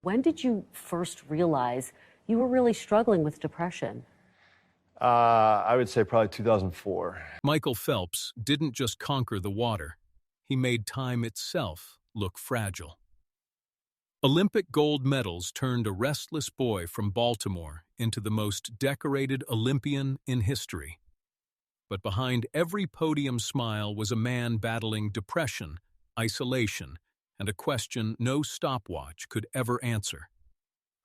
When did you first realize you were really struggling with depression? I would say probably 2004. Michael Phelps didn't just conquer the water, he made time itself look fragile. Olympic gold medals turned a restless boy from Baltimore into the most decorated Olympian in history. But behind every podium smile was a man battling depression, isolation, and a question no stopwatch could ever answer.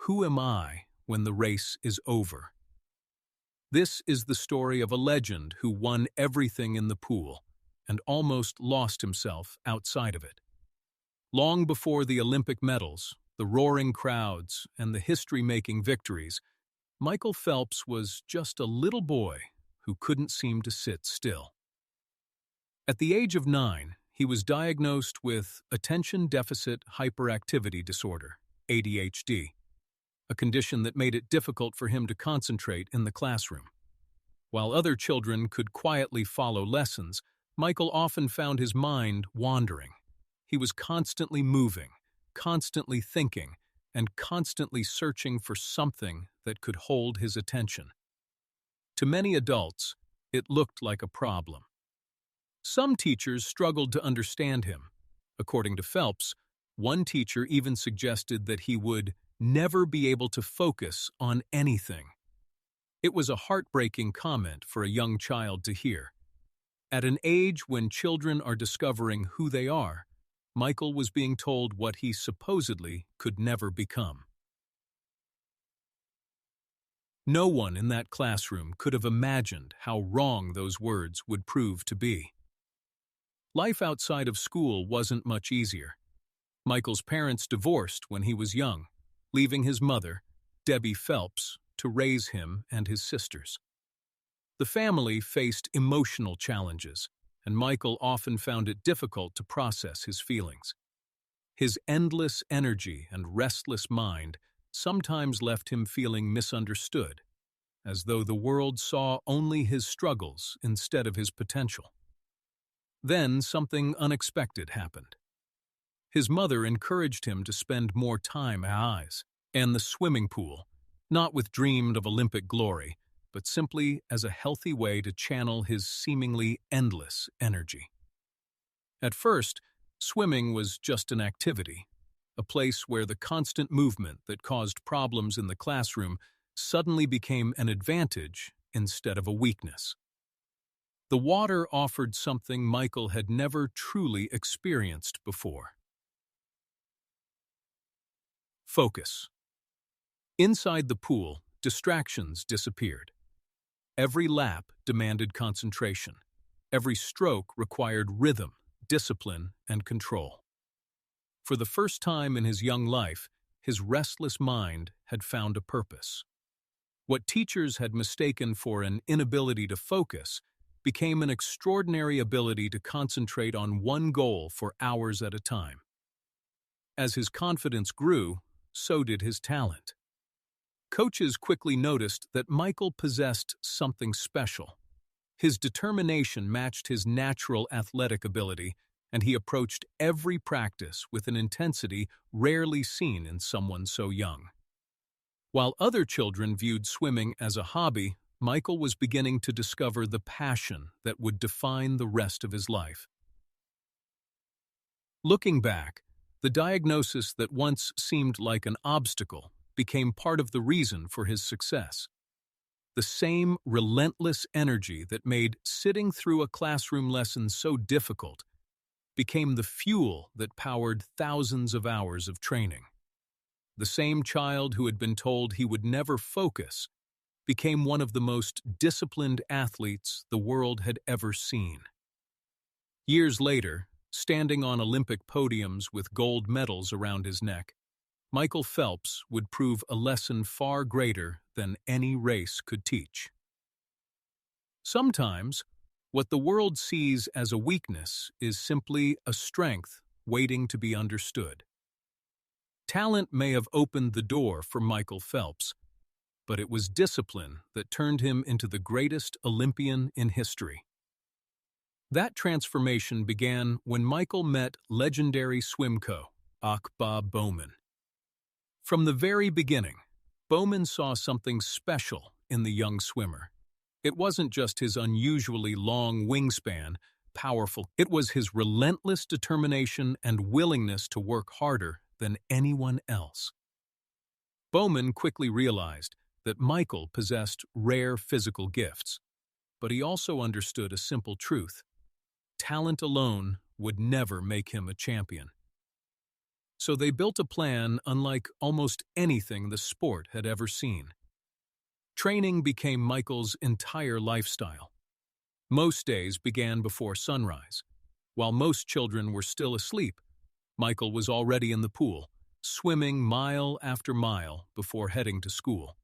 Who am I when the race is over? This is the story of a legend who won everything in the pool and almost lost himself outside of it. Long before the Olympic medals, the roaring crowds, and the history-making victories, Michael Phelps was just a little boy who couldn't seem to sit still. At the age of 9, he was diagnosed with attention deficit hyperactivity disorder, ADHD, a condition that made it difficult for him to concentrate in the classroom. While other children could quietly follow lessons, Michael often found his mind wandering. He was constantly moving, constantly thinking, and constantly searching for something that could hold his attention. To many adults, it looked like a problem. Some teachers struggled to understand him. According to Phelps, one teacher even suggested that he would never be able to focus on anything. It was a heartbreaking comment for a young child to hear. At an age when children are discovering who they are, Michael was being told what he supposedly could never become. No one in that classroom could have imagined how wrong those words would prove to be. Life outside of school wasn't much easier. Michael's parents divorced when he was young, leaving his mother, Debbie Phelps, to raise him and his sisters. The family faced emotional challenges, and Michael often found it difficult to process his feelings. His endless energy and restless mind sometimes left him feeling misunderstood, as though the world saw only his struggles instead of his potential. Then something unexpected happened. His mother encouraged him to spend more time outdoors and the swimming pool, not with dreamed of Olympic glory, but simply as a healthy way to channel his seemingly endless energy. At first, swimming was just an activity, a place where the constant movement that caused problems in the classroom suddenly became an advantage instead of a weakness. The water offered something Michael had never truly experienced before. Focus. Inside the pool, distractions disappeared. Every lap demanded concentration. Every stroke required rhythm, discipline, and control. For the first time in his young life, his restless mind had found a purpose. What teachers had mistaken for an inability to focus became an extraordinary ability to concentrate on one goal for hours at a time. As his confidence grew, so did his talent. Coaches quickly noticed that Michael possessed something special. His determination matched his natural athletic ability, and he approached every practice with an intensity rarely seen in someone so young. While other children viewed swimming as a hobby, Michael was beginning to discover the passion that would define the rest of his life. Looking back, the diagnosis that once seemed like an obstacle became part of the reason for his success. The same relentless energy that made sitting through a classroom lesson so difficult became the fuel that powered thousands of hours of training. The same child who had been told he would never focus became one of the most disciplined athletes the world had ever seen. Years later, standing on Olympic podiums with gold medals around his neck, Michael Phelps would prove a lesson far greater than any race could teach. Sometimes, what the world sees as a weakness is simply a strength waiting to be understood. Talent may have opened the door for Michael Phelps, but it was discipline that turned him into the greatest Olympian in history. That transformation began when Michael met legendary swim coach Bob Bowman. From the very beginning, Bowman saw something special in the young swimmer. It wasn't just his unusually long wingspan, powerful. It was his relentless determination and willingness to work harder than anyone else. Bowman quickly realized that Michael possessed rare physical gifts, but he also understood a simple truth. Talent alone would never make him a champion. So they built a plan unlike almost anything the sport had ever seen. Training became Michael's entire lifestyle. Most days began before sunrise. While most children were still asleep, Michael was already in the pool, swimming mile after mile before heading to school.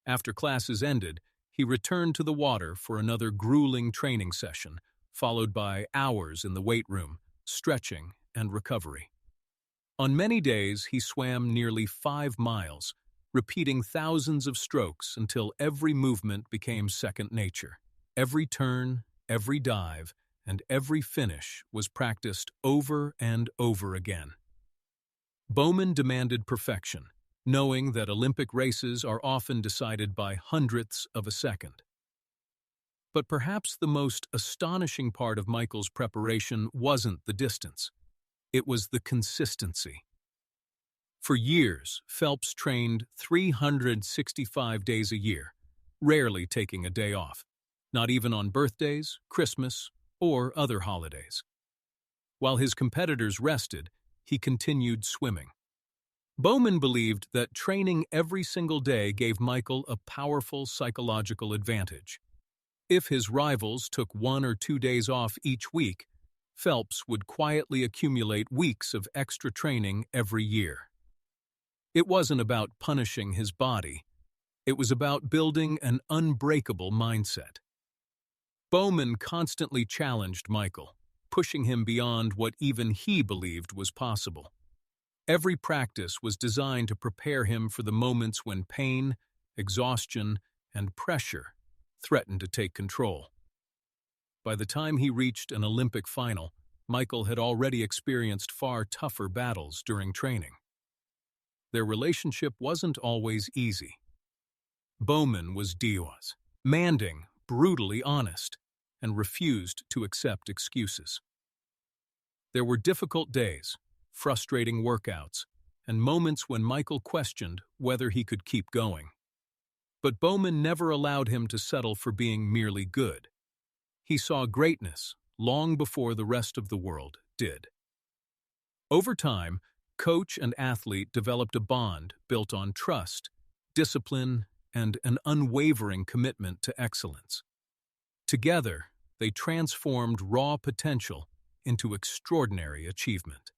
After classes ended, he returned to the water for another grueling training session, followed by hours in the weight room, stretching, and recovery. On many days, he swam nearly 5 miles, repeating thousands of strokes until every movement became second nature. Every turn, every dive, and every finish was practiced over and over again. Bowman demanded perfection, knowing that Olympic races are often decided by hundredths of a second. But perhaps the most astonishing part of Michael's preparation wasn't the distance. It was the consistency. For years, Phelps trained 365 days a year, rarely taking a day off, not even on birthdays, Christmas, or other holidays. While his competitors rested, he continued swimming. Bowman believed that training every single day gave Michael a powerful psychological advantage. If his rivals took 1 or 2 days off each week, Phelps would quietly accumulate weeks of extra training every year. It wasn't about punishing his body. It was about building an unbreakable mindset. Bowman constantly challenged Michael, pushing him beyond what even he believed was possible. Every practice was designed to prepare him for the moments when pain, exhaustion, and pressure threatened to take control. By the time he reached an Olympic final, Michael had already experienced far tougher battles during training. Their relationship wasn't always easy. Bowman was demanding, brutally honest, and refused to accept excuses. There were difficult days, frustrating workouts, and moments when Michael questioned whether he could keep going. But Bowman never allowed him to settle for being merely good. He saw greatness long before the rest of the world did. Over time, coach and athlete developed a bond built on trust, discipline, and an unwavering commitment to excellence. Together, they transformed raw potential into extraordinary achievement.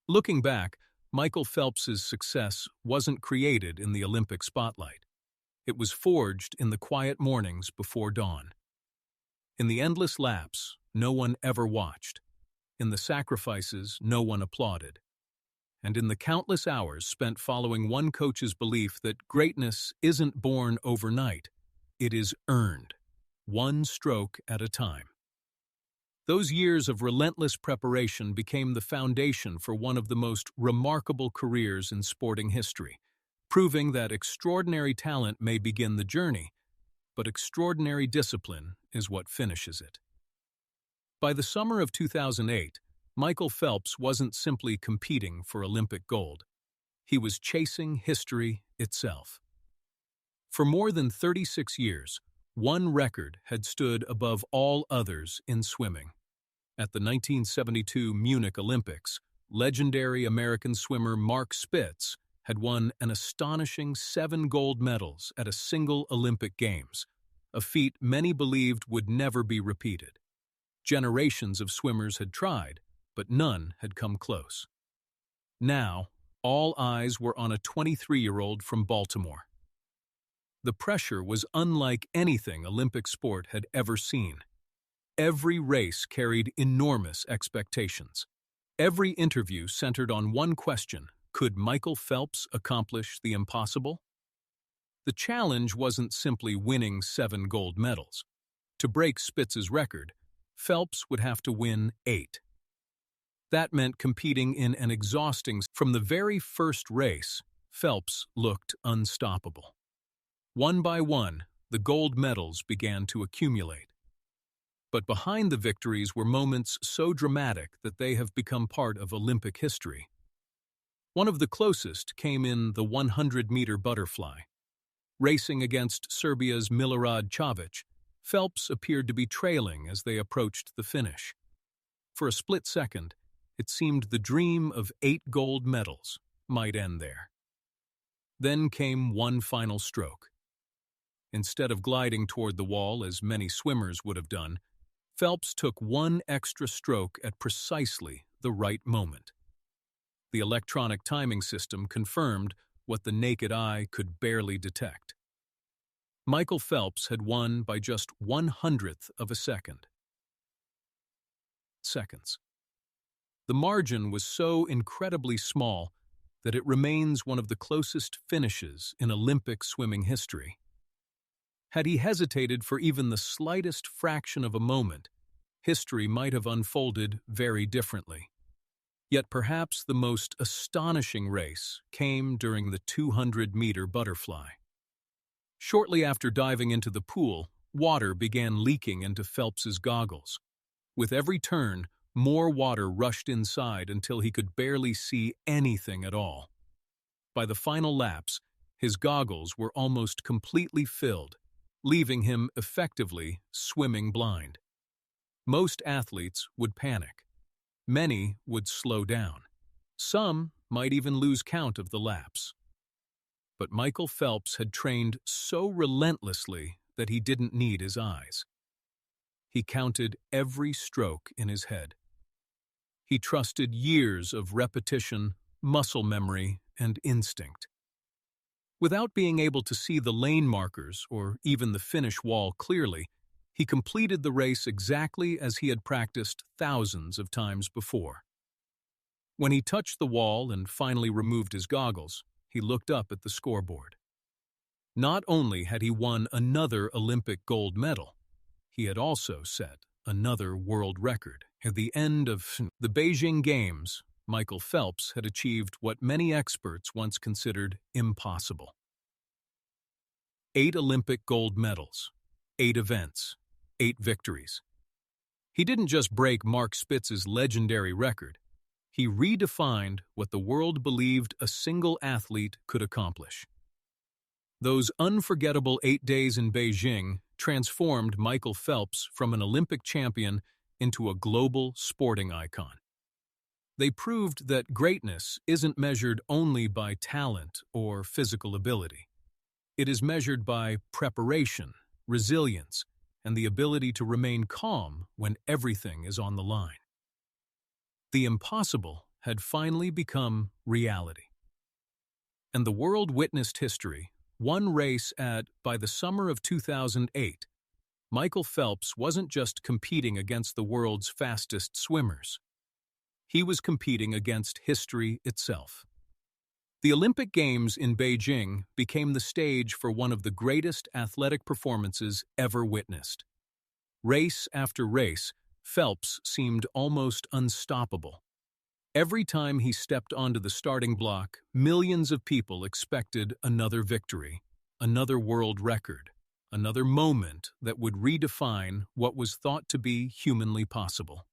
Looking back, Michael Phelps's success wasn't created in the Olympic spotlight. It was forged in the quiet mornings before dawn. In the endless laps, no one ever watched. In the sacrifices, no one applauded. And in the countless hours spent following one coach's belief that greatness isn't born overnight, it is earned, one stroke at a time. Those years of relentless preparation became the foundation for one of the most remarkable careers in sporting history, proving that extraordinary talent may begin the journey, but extraordinary discipline is what finishes it. By the summer of 2008, Michael Phelps wasn't simply competing for Olympic gold. He was chasing history itself. For more than 36 years, one record had stood above all others in swimming. At the 1972 Munich Olympics, legendary American swimmer Mark Spitz had won an astonishing 7 gold medals at a single Olympic Games, a feat many believed would never be repeated. Generations of swimmers had tried, but none had come close. Now, all eyes were on a 23-year-old from Baltimore. The pressure was unlike anything Olympic sport had ever seen. Every race carried enormous expectations. Every interview centered on one question: could Michael Phelps accomplish the impossible? The challenge wasn't simply winning 7 gold medals. To break Spitz's record, Phelps would have to win 8. That meant competing in an exhausting. From the very first race, Phelps looked unstoppable. One by one, the gold medals began to accumulate. But behind the victories were moments so dramatic that they have become part of Olympic history. One of the closest came in the 100-meter butterfly. Racing against Serbia's Milorad Čavić, Phelps appeared to be trailing as they approached the finish. For a split second, it seemed the dream of 8 gold medals might end there. Then came one final stroke. Instead of gliding toward the wall as many swimmers would have done, Phelps took one extra stroke at precisely the right moment. The electronic timing system confirmed what the naked eye could barely detect. Michael Phelps had won by just 1/100th of a second. Seconds. The margin was so incredibly small that it remains one of the closest finishes in Olympic swimming history. Had he hesitated for even the slightest fraction of a moment, history might have unfolded very differently. Yet perhaps the most astonishing race came during the 200-meter butterfly. Shortly after diving into the pool, water began leaking into Phelps's goggles. With every turn, more water rushed inside until he could barely see anything at all. By the final laps, his goggles were almost completely filled, leaving him effectively swimming blind. Most athletes would panic. Many would slow down. Some might even lose count of the laps. But Michael Phelps had trained so relentlessly that he didn't need his eyes. He counted every stroke in his head. He trusted years of repetition, muscle memory, and instinct. Without being able to see the lane markers or even the finish wall clearly, he completed the race exactly as he had practiced thousands of times before. When he touched the wall and finally removed his goggles, he looked up at the scoreboard. Not only had he won another Olympic gold medal, he had also set another world record. At the end of the Beijing Games, Michael Phelps had achieved what many experts once considered impossible. 8 Olympic gold medals, 8 events, 8 victories. He didn't just break Mark Spitz's legendary record. He redefined what the world believed a single athlete could accomplish. Those unforgettable 8 days in Beijing transformed Michael Phelps from an Olympic champion into a global sporting icon. They proved that greatness isn't measured only by talent or physical ability. It is measured by preparation, resilience, and the ability to remain calm when everything is on the line. The impossible had finally become reality. And the world witnessed history, one race by the summer of 2008, Michael Phelps wasn't just competing against the world's fastest swimmers. He was competing against history itself. The Olympic Games in Beijing became the stage for one of the greatest athletic performances ever witnessed. Race after race, Phelps seemed almost unstoppable. Every time he stepped onto the starting block, millions of people expected another victory, another world record, another moment that would redefine what was thought to be humanly possible.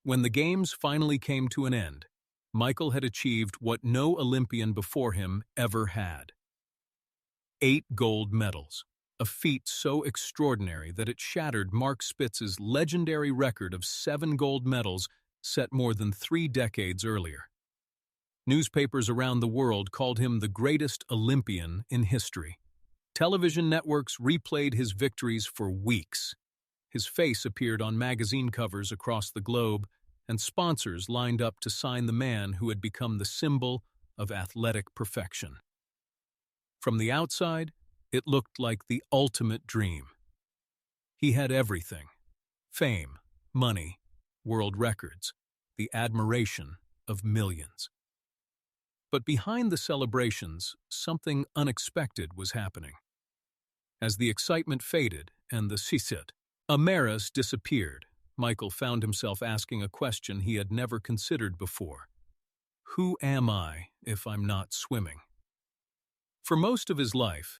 When the Games finally came to an end, Michael had achieved what no Olympian before him ever had. 8 gold medals, a feat so extraordinary that it shattered Mark Spitz's legendary record of 7 gold medals set more than 3 decades earlier. Newspapers around the world called him the greatest Olympian in history. Television networks replayed his victories for weeks. His face appeared on magazine covers across the globe, and sponsors lined up to sign the man who had become the symbol of athletic perfection. From the outside, it looked like the ultimate dream. He had everything: fame, money, world records, the admiration of millions. But behind the celebrations, something unexpected was happening. As the excitement faded and the sisit, Amaras disappeared, Michael found himself asking a question he had never considered before. Who am I if I'm not swimming? For most of his life,